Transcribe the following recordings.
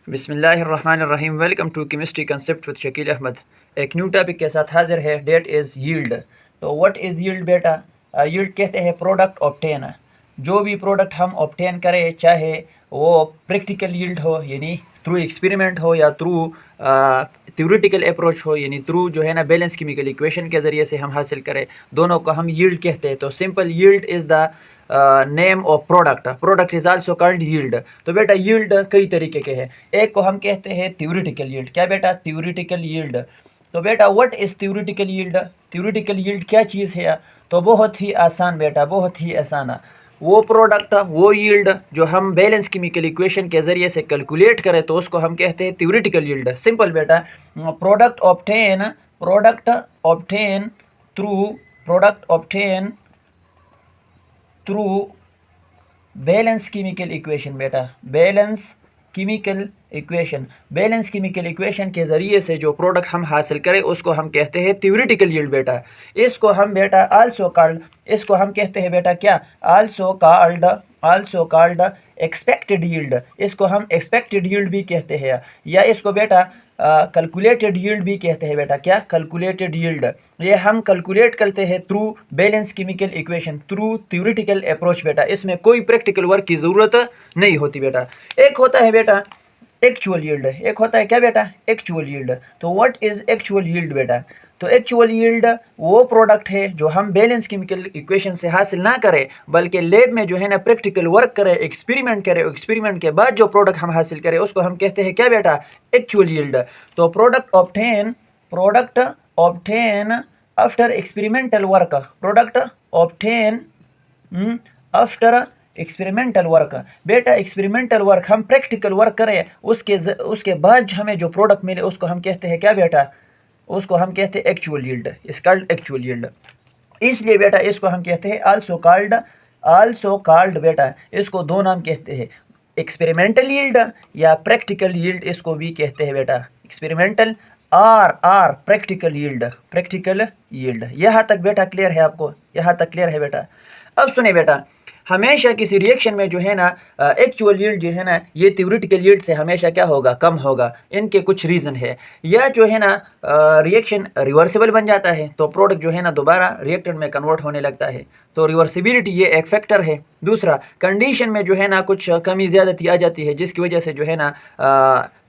बिस्मिल्लाहिर्रहमानिर्रहीम। Welcome to chemistry concept with Shakeel Ahmed. एक new topic के साथ हाजिर है, डेट इज़ यील्ड। तो व्हाट इज़ यील्ड बेटा? यील्ड कहते हैं प्रोडक्ट ऑब्टेन। जो भी प्रोडक्ट हम ऑब्टेन करें, चाहे वो प्रैक्टिकल यील्ड हो यानी थ्रू एक्सपेरिमेंट हो या थ्रू थ्योरेटिकल अप्रोच हो यानी थ्रू जो है ना बैलेंस केमिकल इक्वेशन के ज़रिए से हम हासिल करें, दोनों को हम यील्ड कहते हैं। तो simple yield is the name of product is also called yield. तो बेटा यील्ड कई तरीके के हैं। एक को हम कहते हैं थ्योरेटिकल यील्ड। क्या बेटा? Theoretical yield. तो बेटा what is theoretical yield? Theoretical yield क्या चीज़ है? तो बहुत ही आसान बेटा, बहुत ही आसान। वो प्रोडक्ट, वो यील्ड जो हम बैलेंस केमिकल इक्वेशन के ज़रिए से कैलकुलेट करें तो उसको हम कहते हैं थ्योरेटिकल यील्ड। सिंपल बेटा, product obtain through balance chemical equation. बेटा बैलेंस केमिकल इक्वेशन के ज़रिए से जो प्रोडक्ट हम हासिल करें उसको हम कहते हैं थ्योरेटिकल यील्ड बेटा। इसको हम बेटा इसको हम कहते हैं बेटा क्या? Also called expected yield. इसको हम एक्सपेक्टेड यील्ड भी कहते हैं, या इसको बेटा कैलकुलेटेड यील्ड भी कहते हैं बेटा। क्या? Calculated yield. ये हम कैलकुलेट करते हैं through balance chemical equation, through theoretical approach बेटा। इसमें कोई प्रैक्टिकल वर्क की ज़रूरत नहीं होती बेटा। एक होता है बेटा एक्चुअल यील्ड, एक होता है क्या बेटा? Actual yield. तो व्हाट इज़ एक्चुअल यील्ड बेटा? तो एक्चुअल यील्ड वो प्रोडक्ट है जो हम बैलेंस केमिकल इक्वेशन से हासिल ना करें, बल्कि लैब में जो है ना प्रैक्टिकल वर्क करें, एक्सपेरिमेंट करें। एक्सपेरिमेंट के बाद जो प्रोडक्ट हम हासिल करें उसको हम कहते हैं क्या बेटा? Actual yield. तो product obtain after experimental work, after experimental work. बेटा एक्सपेरिमेंटल वर्क, हम प्रैक्टिकल वर्क करें, उसके बाद हमें जो प्रोडक्ट मिले उसको हम कहते हैं क्या बेटा? उसको हम कहते हैं एक्चुअल यील्ड। इस कॉल्ड एक्चुअल यील्ड। इसलिए बेटा इसको हम कहते हैं आल्सो कॉल्ड बेटा, इसको दो नाम कहते हैं, एक्सपेरिमेंटल यील्ड या प्रैक्टिकल यील्ड इसको भी कहते हैं बेटा। Experimental or practical yield. यहाँ तक बेटा क्लियर है आपको? यहाँ तक क्लियर है बेटा? अब सुने बेटा, हमेशा किसी रिएक्शन में जो है ना एक्चुअल यील्ड जो है ना ये थ्योरेटिकल यील्ड से हमेशा क्या होगा? कम होगा। इनके कुछ रीज़न है। या जो है ना रिएक्शन रिवर्सिबल बन जाता है, तो प्रोडक्ट जो है ना दोबारा रिएक्टेंट में कन्वर्ट होने लगता है, तो रिवर्सिबिलिटी ये एक फैक्टर है। दूसरा, कंडीशन में जो है ना कुछ कमी ज़्यादती आ जाती है, जिसकी वजह से जो है ना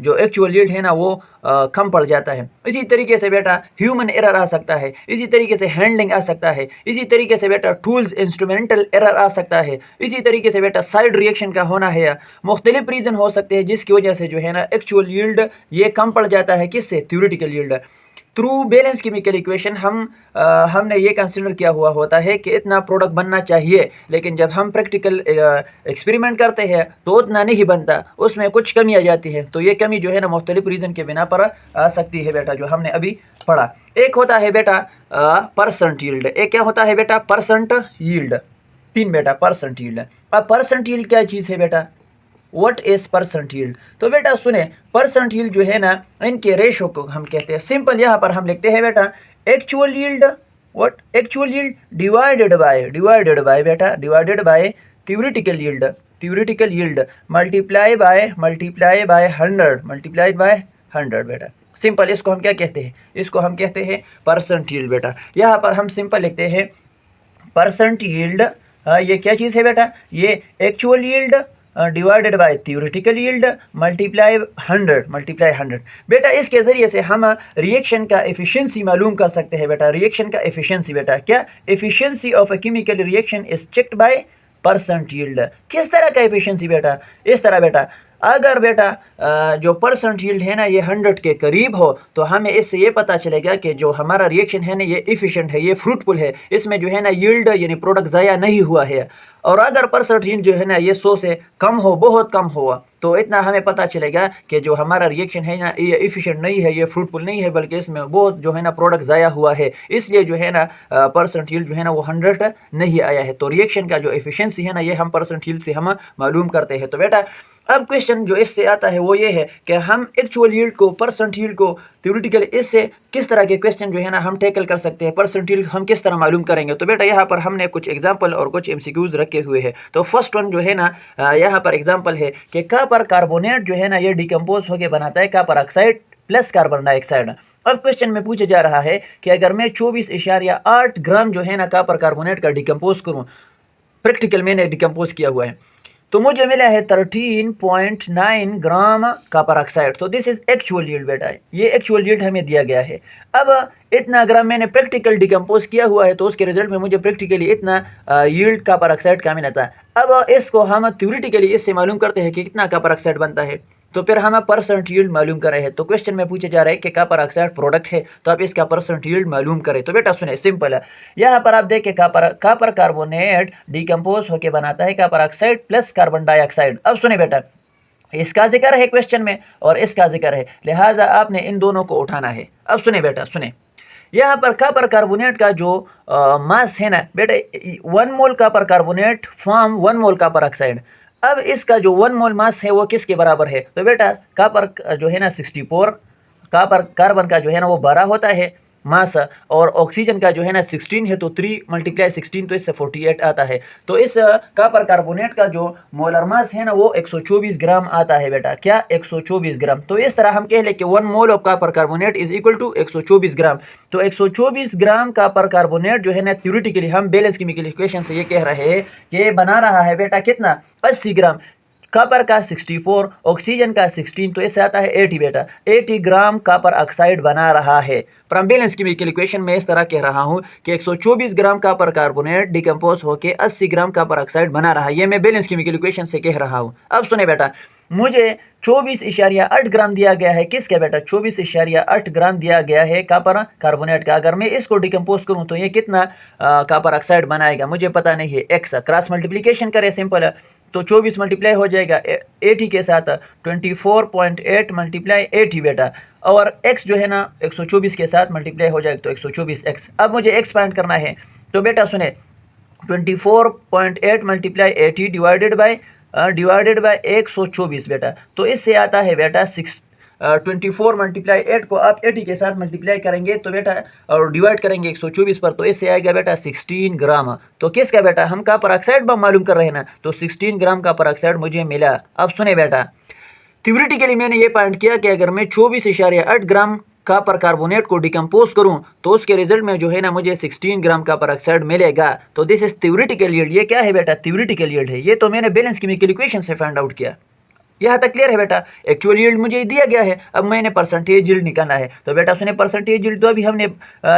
जो एक्चुअल यील्ड है ना वो कम पड़ जाता है। इसी तरीके से बेटा ह्यूमन एरर आ सकता है, इसी तरीके से हैंडलिंग आ सकता है, इसी तरीके से बेटा टूल्स इंस्ट्रूमेंटल एरर आ सकता है, इसी तरीके से बेटा साइड रिएक्शन का होना है, मुख्तलिफ रीज़न हो सकते हैं जिसकी वजह से जो है ना एक्चुअल यील्ड ये कम पड़ जाता है। किससे? Theoretical yield. Through balance chemical equation हमने ये कंसिडर किया हुआ होता है कि इतना प्रोडक्ट बनना चाहिए, लेकिन जब हम प्रैक्टिकल एक्सपेरिमेंट करते हैं तो उतना नहीं बनता, उसमें कुछ कमी आ जाती है। तो ये कमी जो है ना मुख्तलिफ रीज़न के बिना पर आ सकती है बेटा, जो हमने अभी पढ़ा। एक होता है बेटा परसेंट यील्ड। एक क्या होता है बेटा? Percent yield. तीन बेटा परसेंट यील्ड। अब परसेंट यील्ड क्या चीज़ है बेटा? What is percent yield? तो बेटा सुने, परसेंट यील्ड जो है ना इनके रेशो को हम कहते हैं। सिंपल यहाँ पर हम लिखते हैं बेटा actual yield, what actual yield divided by बेटा थ्योरेटिकल यील्ड मल्टीप्लाई बाय 100 बेटा। सिंपल इसको हम क्या कहते हैं? इसको हम कहते हैं परसेंट यील्ड बेटा। यहाँ पर हम सिंपल लिखते हैं परसेंट यील्ड। ये क्या चीज़ है बेटा? ये actual yield divided by theoretical yield multiply 100 बेटा। इसके ज़रिए से हम रिएक्शन का एफिशिएंसी मालूम कर सकते हैं बेटा। रिएक्शन का एफिशिएंसी बेटा क्या? Efficiency of a chemical reaction is checked by percent yield. किस तरह का एफिशिएंसी बेटा? इस तरह बेटा, अगर बेटा जो परसेंट यील्ड है ना ये 100 के करीब हो, तो हमें इससे ये पता चलेगा कि जो हमारा रिएक्शन है ना ये इफ़िशिएंट है, ये फ्रूटफुल है, इसमें जो है ना यील्ड यानी प्रोडक्ट ज़ाया नहीं हुआ है। और अगर परसेंट यील्ड जो है ना ये 100 से कम हो, बहुत कम हुआ, तो इतना हमें पता चलेगा कि जो हमारा रिएक्शन है ना ये इफ़िशिएंट नहीं है, ये फ्रूटफुल नहीं है, बल्कि इसमें बहुत जो है ना प्रोडक्ट ज़ाया हुआ है। इसलिए जो है ना परसेंट यील्ड जो है ना वो 100 नहीं आया है। तो रिएक्शन का जो एफिशिएंसी है ना ये हम परसेंट यील्ड से हम मालूम करते हैं। तो बेटा अब क्वेश्चन जो इससे आता है वो ये है कि हम एक्चुअल यील्ड को, परसेंट यील्ड को थ्योरेटिकल इससे किस तरह के क्वेश्चन जो है ना हम टैकल कर सकते हैं, परसेंट यील्ड हम किस तरह मालूम करेंगे। तो बेटा यहाँ पर हमने कुछ एग्जांपल और कुछ एमसीक्यूज रखे लिखे हुए हैं। तो फर्स्ट वन जो है ना यहाँ पर एग्जांपल है कि कॉपर कार्बोनेट जो है ना ये डिकम्पोज होकर बनाता है copper oxide plus carbon dioxide. अब क्वेश्चन में पूछा जा रहा है कि अगर मैं 24.8 ग्राम जो है ना कॉपर कार्बोनेट का डिकम्पोज करूँ, प्रैक्टिकल मैंने डिकम्पोज किया हुआ है, तो मुझे मिला है 13.9 ग्राम कॉपर ऑक्साइड। तो दिस इज एक्चुअल यील्ड बेटा, ये एक्चुअल यील्ड हमें दिया गया है। अब इतना ग्राम मैंने प्रैक्टिकल डिकम्पोज किया हुआ है, तो उसके रिजल्ट में मुझे प्रैक्टिकली इतना यील्ड कॉपर ऑक्साइड का मिला था। अब इसको हम थ्योरेटिकली इससे मालूम करते हैं कि कितना कॉपर ऑक्साइड बनता है, तो फिर हम परसेंट यील्ड मालूम कर रहे हैं। तो क्वेश्चन में पूछा जा रहा है कि कॉपर ऑक्साइड प्रोडक्ट है, तो आप इसका परसेंट यील्ड मालूम करें। तो बेटा सुने, सिंपल है। यहाँ पर आप देखें कॉपर कार्बोनेट डिकम्पोज होकर बनाता है copper oxide plus carbon dioxide. अब सुने बेटा, इसका जिक्र है क्वेश्चन में और इसका जिक्र है, लिहाजा आपने इन दोनों को उठाना है। अब सुने बेटा सुने, यहाँ पर कॉपर कार्बोनेट का जो मास है ना बेटा, 1 मोल कॉपर कार्बोनेट फॉर्म 1 मोल कॉपर ऑक्साइड। अब इसका जो 1 मोल मास है वो किसके बराबर है? तो बेटा कॉपर जो है ना 64, कॉपर कार्बन का जो है ना वो 12 होता है मास, और ऑक्सीजन का जो है ना 16 है, तो 3 × 16 तो इससे 48 आता है। तो इस कॉपर कार्बोनेट का जो मोलर मास है ना वो 124 ग्राम आता है बेटा। क्या? 124 ग्राम। तो इस तरह हम कह लें कि 1 mole of copper carbonate is equal to 124 gram. तो 124 ग्राम कॉपर कार्बोनेट जो है ना थ्योरेटिकली हम बैलेंस केमिकल इक्वेशन से ये कह रहे हैं कि बना रहा है बेटा कितना? 80 ग्राम। कॉपर का 64, ऑक्सीजन का 16, तो इससे आता है 80 बेटा। 80 ग्राम कॉपर ऑक्साइड बना रहा है। फ्रॉम बैलेंस केमिकल इक्वेशन में इस तरह कह रहा हूँ कि 124 ग्राम कॉपर कार्बोनेट डिकम्पोज होकर 80 ग्राम कॉपर ऑक्साइड बना रहा है। ये मैं बैलेंस केमिकल इक्वेशन से कह रहा हूँ। अब सुने बेटा, मुझे 24.8 ग्राम दिया गया है। किसका बेटा? 24.8 ग्राम दिया गया है कॉपर कार्बोनेट का। अगर मैं इसको डिकम्पोज करूँ तो ये कितना कॉपर ऑक्साइड बनाएगा मुझे पता नहीं है। एक्स क्रॉस मल्टीप्लिकेशन करें, सिंपल है। तो 24 मल्टीप्लाई हो जाएगा 80 के साथ, 24.8 मल्टीप्लाई 80 बेटा, और x जो है ना 124 के साथ मल्टीप्लाई हो जाएगा तो 124x। अब मुझे x फाइंड करना है। तो बेटा सुने, 24.8 मल्टीप्लाई 80 डिवाइडेड बाय 124 बेटा। तो इससे आता है बेटा 24 मल्टीप्लाई 8 को आप 80 के साथ मल्टीप्लाई करेंगे तो बेटा और डिवाइड करेंगे 124 पर, तो इससे आएगा बेटा 16 ग्राम। तो किसका बेटा? हम कॉपर ऑक्साइड मालूम कर रहे हैं ना, तो 16 ग्राम कॉपर ऑक्साइड मुझे मिला। अब सुने बेटा, थ्योरेटिकली मैंने ये पॉइंट किया कि अगर मैं 24.8 ग्राम कॉपर कार्बोनेट को डिकम्पोज करूं तो उसके रिजल्ट में जो है ना मुझे 16 ग्राम कॉपर ऑक्साइड मिलेगा। तो दिस इज थ्योरेटिकल यील्ड। ये क्या है बेटा? थ्योरेटिकल यील्ड है। ये तो मैंने बैलेंस केमिकल इक्वेशन से फाइंड आउट किया। यहाँ तक क्लियर है बेटा? एक्चुअल यील्ड मुझे दिया गया है, अब मैंने परसेंटेज यील्ड निकालना है। तो बेटा सुने, परसेंटेज यील्ड तो अभी हमने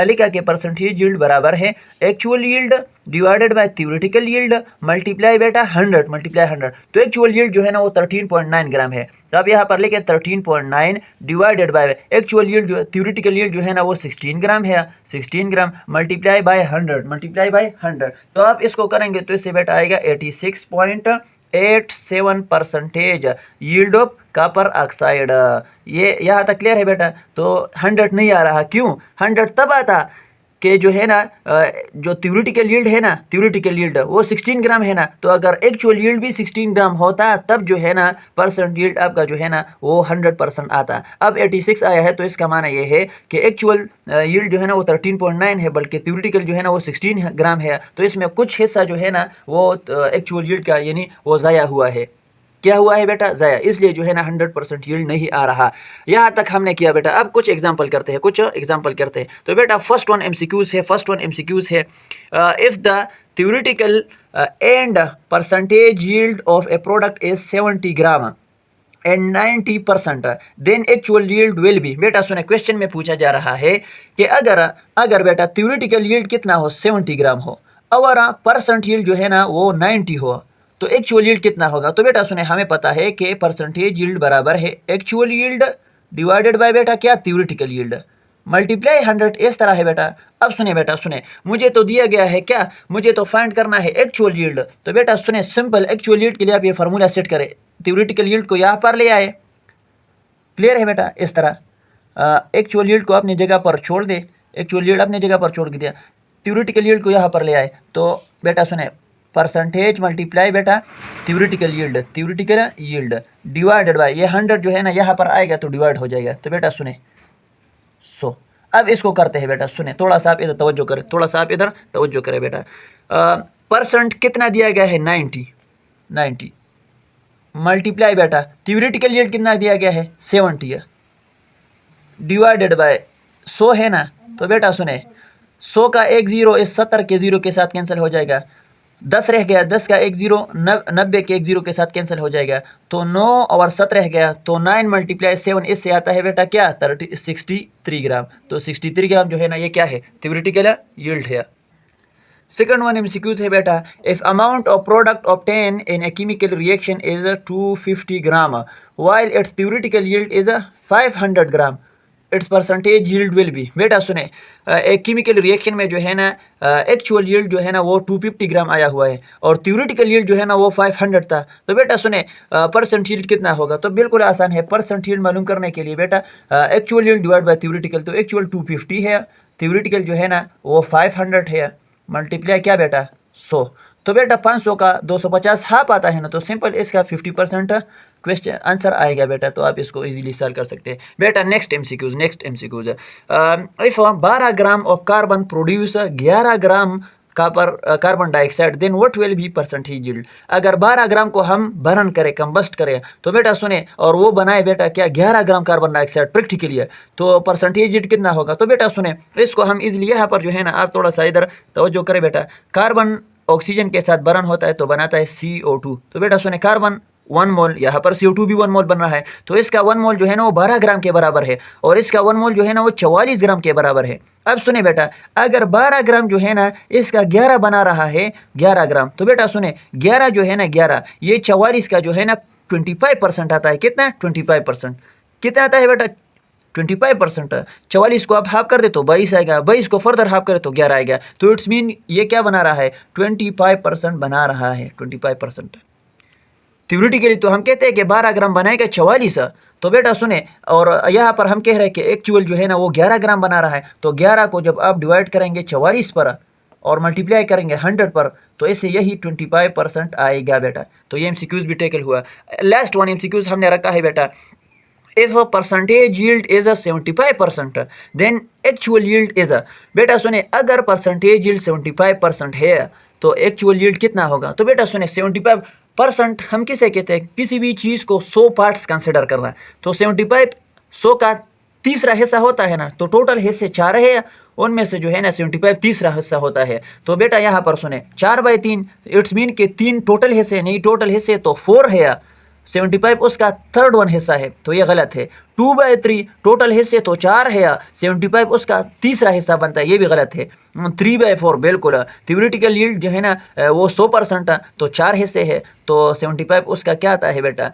लिखा कि परसेंटेज यील्ड बराबर है actual yield divided by theoretical yield multiply बेटा 100 मल्टीप्लाई 100। तो एक्चुअल यील्ड जो है ना वो 13.9 ग्राम है। तो अब यहाँ पर लिखे 13.9 divided by actual yield, theoretical yield जो है ना वो 16 ग्राम है, 16 gram multiply by 100 multiply by 100। तो आप इसको करेंगे तो इससे बेटा आएगा 86.87% यील्ड ऑफ कॉपर ऑक्साइड। ये यहाँ तक क्लियर है बेटा? तो 100 नहीं आ रहा, क्यों? 100 तब आता कि जो है ना जो थ्योरेटिकल यील्ड है ना, थ्योरेटिकल यील्ड वो 16 ग्राम है ना, तो अगर एक्चुअल यील्ड भी 16 ग्राम होता तब जो है ना परसेंट यील्ड आपका जो है ना वो 100% आता। अब 86 आया है, तो इसका माना ये है कि एक्चुअल यील्ड जो है ना वो 13.9 है, बल्कि थ्योरेटिकल जो है ना वो 16 ग्राम है। तो इसमें कुछ हिस्सा जो है ना वो एक्चुअल यील्ड का यानी वो ज़ाया हुआ है। क्या हुआ है बेटा? ज़ाया। इसलिए जो है ना 100% यील्ड नहीं आ रहा। यहाँ तक हमने किया बेटा। अब कुछ एग्जांपल करते हैं, कुछ एग्जांपल करते हैं। तो बेटा फर्स्ट वन MCQs है, फर्स्ट वन MCQs है। If the theoretical and percentage yield of a product is 70 gram and 90%, then actual yield will be. बेटा सुने, क्वेश्चन में पूछा जा रहा है कि अगर बेटा थ्योरेटिकल यील्ड कितना हो, 70 ग्राम हो, और परसेंट यील्ड जो है ना वो 90 हो, तो एक्चुअल यील्ड कितना होगा? तो बेटा सुने, हमें पता है कि परसेंटेज यील्ड बराबर है एक्चुअल यील्ड डिवाइडेड बाय बेटा क्या? Theoretical yield multiply 100। इस तरह है बेटा। अब सुने बेटा सुने, मुझे तो दिया गया है क्या? मुझे तो फाइंड करना है एक्चुअल यील्ड। तो बेटा सुने, सिंपल एक्चुअल यील्ड के लिए आप ये फार्मूला सेट करें, थ्योरेटिकल यील्ड को यहाँ पर ले आए। क्लियर है बेटा? इस तरह एक्चुअल यील्ड को अपनी जगह पर छोड़ दे, एक्चुअल यील्ड अपनी जगह पर छोड़ दिया, थ्योरेटिकल यील्ड को यहाँ पर ले आए। तो बेटा सुने, परसेंटेज मल्टीप्लाई बेटा थ्योरेटिकल यील्ड डिवाइडेड बाय ये 100 जो है ना यहाँ पर आएगा तो डिवाइड हो जाएगा। तो बेटा सुने, अब इसको करते हैं बेटा। सुने, थोड़ा सा आप इधर तवज्जो करें, थोड़ा सा आप इधर तवज्जो करें बेटा। परसेंट कितना दिया गया है 90 मल्टीप्लाई बेटा थ्योरेटिकल यील्ड कितना दिया गया है 70 है, डिवाइडेड बाय 100 है ना। तो बेटा सुने 100 का एक जीरो इस 70 के जीरो के साथ कैंसिल हो जाएगा, 10 रह गया, 10 का एक जीरो 90 के एक जीरो के साथ कैंसिल हो जाएगा, तो 9 और 7 रह गया, तो 9 मल्टीप्लाई 7 इससे आता है बेटा क्या 63 ग्राम। तो 63 ग्राम जो है ना ये क्या है थ्योरेटिकल यील्ड है। सेकंड वन एमसीक्यू है बेटा, if amount of product obtain in a chemical reaction is 250 gram while it's theoretical yield is 500 gram, it's percentage yield will be. बेटा सुने एक केमिकल रिएक्शन में जो है ना एक्चुअल यील्ड जो है ना वो 250 ग्राम आया हुआ है और थ्योरेटिकल यील्ड जो है ना वो 500 था। तो बेटा सुने परसेंट यील्ड कितना होगा, तो बिल्कुल आसान है। परसेंट यील्ड मालूम करने के लिए बेटा actual yield divide by theoretical, तो एक्चुअल 250 है, थ्योरेटिकल जो है ना वो 500 है, मल्टीप्लाई क्या बेटा 100। तो बेटा 500 का 250 हाफ आता है ना, तो सिंपल इसका 50% क्वेश्चन आंसर आएगा बेटा। तो आप इसको इजीली सॉल्व कर सकते हैं बेटा। Next MCQs if 12 gram of carbon produce 11 gram carbon dioxide then what will be percentage yield. अगर 12 ग्राम को हम बर्न करें, कंबस्ट करें, तो बेटा सुने और वो बनाए बेटा क्या 11 ग्राम कार्बन डाइऑक्साइड प्रैक्टिकली है, तो परसेंटेज यील्ड कितना होगा। तो बेटा सुने इसको हम इजीली यहाँ पर जो है ना आप थोड़ा सा इधर तवज्जो करें बेटा, कार्बन ऑक्सीजन के साथ बर्न होता है तो बनाता है CO2। तो बेटा सुने कार्बन 1 मोल, यहाँ पर CO2 भी 1 मोल बन रहा है, तो इसका 1 मोल जो है ना वो 12 ग्राम के बराबर है और इसका 1 मोल जो है ना वो 44 ग्राम के बराबर है। अब सुने बेटा अगर 12 ग्राम जो है ना इसका 11 बना रहा है 11 ग्राम, तो बेटा सुने 11 जो है ना 11 ये 44 का जो है ना 25% आता है। कितना 25% कितना आता है बेटा 25%। 44 को आप हाफ कर दे तो 22 आएगा, 22 को फर्दर हाफ करे तो 11 आएगा, तो इट्स मीन ये क्या बना रहा है 25% बना रहा है 25%। थ्योरेटिकली तो हम कहते हैं कि 12 ग्राम बनाएगा 44, तो बेटा सुने और यहाँ पर हम कह रहे हैं कि एक्चुअल जो है ना वो 11 ग्राम बना रहा है, तो 11 को जब आप डिवाइड करेंगे 44 पर और मल्टीप्लाई करेंगे 100 पर, तो इससे यही 25% आएगा बेटा। तो ये एमसीक्यूज भी टेकल हुआ। लास्ट वन एमसीक्यूज हमने रखा है बेटा, if a percentage yield is a 75% then actual yield is a। बेटा सुने अगर परसेंटेज यील्ड 75% है तो एक्चुअल यील्ड कितना होगा। तो बेटा सुने 75% हम किसे कहते हैं, किसी भी चीज़ को 100 पार्ट्स कंसिडर करना है, तो 75 100 का तीसरा हिस्सा होता है ना, तो टोटल हिस्से 4 है, उनमें से जो है ना 75 तीसरा हिस्सा होता है। तो बेटा यहाँ पर सुने 4/3 इट्स मीन के 3 टोटल हिस्से नहीं, टोटल हिस्से तो 4 है, 75 उसका थर्ड वन हिस्सा है, तो ये गलत है। 2/3 टोटल हिस्से तो 4 है, 75 उसका तीसरा हिस्सा बनता है, ये भी गलत है। 3/4 बिल्कुल। थ्योरेटिकल यील्ड जो है ना वो 100% तो 4 हिस्से है, तो 75 उसका क्या आता है बेटा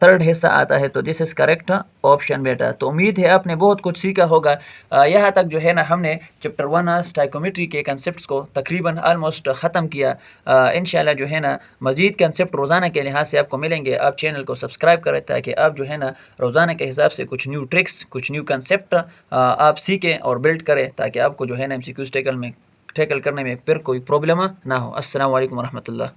थर्ड हिस्सा आता है। तो दिस इज़ करेक्ट ऑप्शन बेटा। तो उम्मीद है आपने बहुत कुछ सीखा होगा। यहाँ तक जो है ना हमने चैप्टर 1 स्टाइकोमेट्री के कंसेप्ट को तकरीबन ऑलमोस्ट ख़त्म किया। इंशाल्लाह जो है ना मज़ीद कंसेप्ट रोज़ाना के लिहाज से आपको मिलेंगे। आप चैनल को सब्सक्राइब करें ताकि आप जो है ना रोज़ाना के हिसाब से कुछ न्यू ट्रिक्स कुछ न्यू कंसेप्ट आप सीखें और बिल्ड करें, ताकि आपको जो है ना MCQ टैकल करने में फिर कोई प्रॉब्लम ना हो। अस्सलाम वालेकुम रहमतुल्लाह।